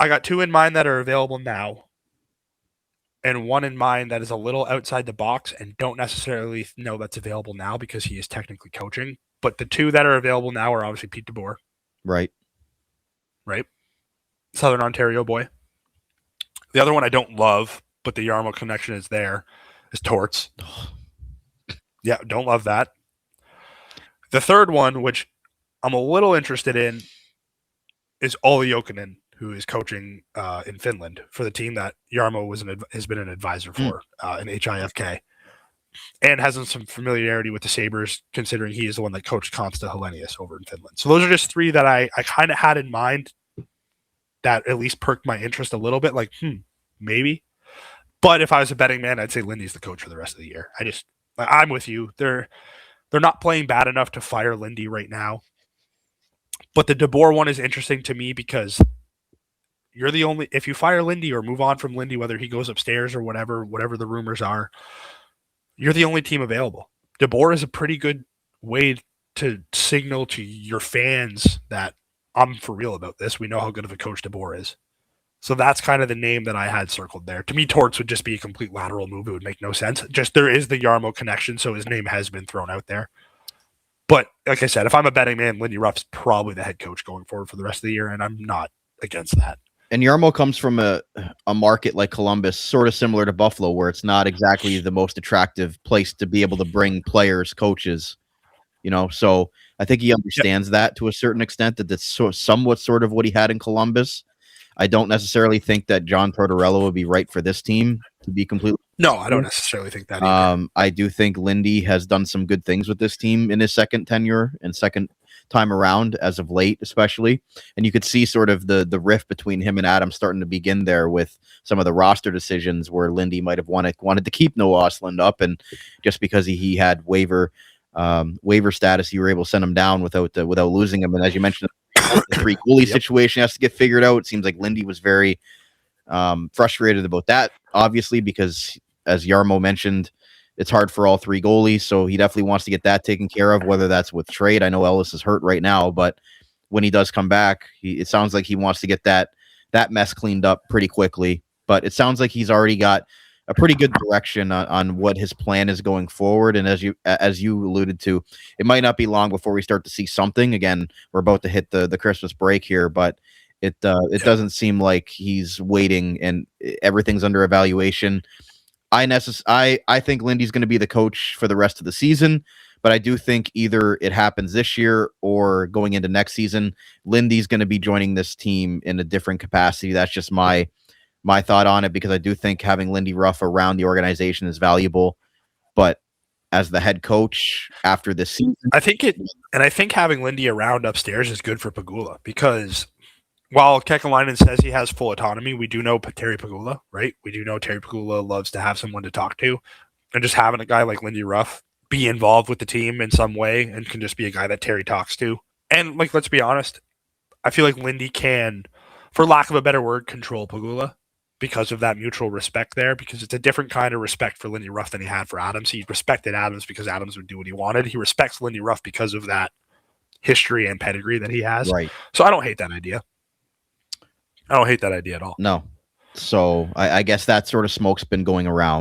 I got two in mind that are available now, and one in mind that is a little outside the box and don't necessarily know that's available now because he is technically coaching. But the two that are available now are obviously Pete DeBoer. Right. Southern Ontario boy. The other one I don't love, but the Jarmo connection is there, is Torts. Yeah, don't love that. The third one, which I'm a little interested in, is Olli Jokinen, who is coaching in Finland for the team that Jarmo has been an advisor for in HIFK, and has some familiarity with the Sabres, considering he is the one that coached Konsta Helenius over in Finland. So those are just three that I kind of had in mind that at least perked my interest a little bit, like, maybe. But if I was a betting man, I'd say Lindy's the coach for the rest of the year. I'm with you. They're not playing bad enough to fire Lindy right now. But the DeBoer one is interesting to me because you're the only, if you fire Lindy or move on from Lindy, whether he goes upstairs or whatever the rumors are, you're the only team available. DeBoer is a pretty good way to signal to your fans that I'm for real about this. We know how good of a coach DeBoer is. So that's kind of the name that I had circled there. To me, Torts would just be a complete lateral move. It would make no sense. Just there is the Jarmo connection, so his name has been thrown out there. But like I said, if I'm a betting man, Lindy Ruff's probably the head coach going forward for the rest of the year, and I'm not against that. And Jarmo comes from a market like Columbus, sort of similar to Buffalo, where it's not exactly the most attractive place to be able to bring players, coaches, So I think he understands that to a certain extent, that that's somewhat sort of what he had in Columbus. I don't necessarily think that John Tortorella would be right for this team, to be completely. No, I don't necessarily think that either. I do think Lindy has done some good things with this team in his second tenure and second time around, as of late, especially. And you could see sort of the rift between him and Adam starting to begin there with some of the roster decisions where Lindy might have wanted to keep Noah Ostlund up, and just because he had waiver status, you were able to send him down without losing him. And as you mentioned, the three goalie situation has to get figured out. It seems like Lindy was very frustrated about that, obviously, because as Jarmo mentioned, it's hard for all three goalies. So he definitely wants to get that taken care of, whether that's with trade. I know Ellis is hurt right now, but when he does come back, it sounds like he wants to get that mess cleaned up pretty quickly. But it sounds like he's already got a pretty good direction on what his plan is going forward. And as you alluded to, it might not be long before we start to see something. Again, we're about to hit the Christmas break here, but it doesn't seem like he's waiting and everything's under evaluation. I think Lindy's going to be the coach for the rest of the season, but I do think either it happens this year or going into next season, Lindy's going to be joining this team in a different capacity. That's just my thought on it, because I do think having Lindy Ruff around the organization is valuable. But as the head coach after this season, I think having Lindy around upstairs is good for Pegula, because while Kekalainen says he has full autonomy, we do know Terry Pegula, right? We do know Terry Pegula loves to have someone to talk to, and just having a guy like Lindy Ruff be involved with the team in some way and can just be a guy that Terry talks to. And like, let's be honest, I feel like Lindy can, for lack of a better word, control Pegula because of that mutual respect there, because it's a different kind of respect for Lindy Ruff than he had for Adams. He respected Adams because Adams would do what he wanted. He respects Lindy Ruff because of that history and pedigree that he has. Right. So I don't hate that idea. I don't hate that idea at all. No. So I guess that sort of smoke's been going around.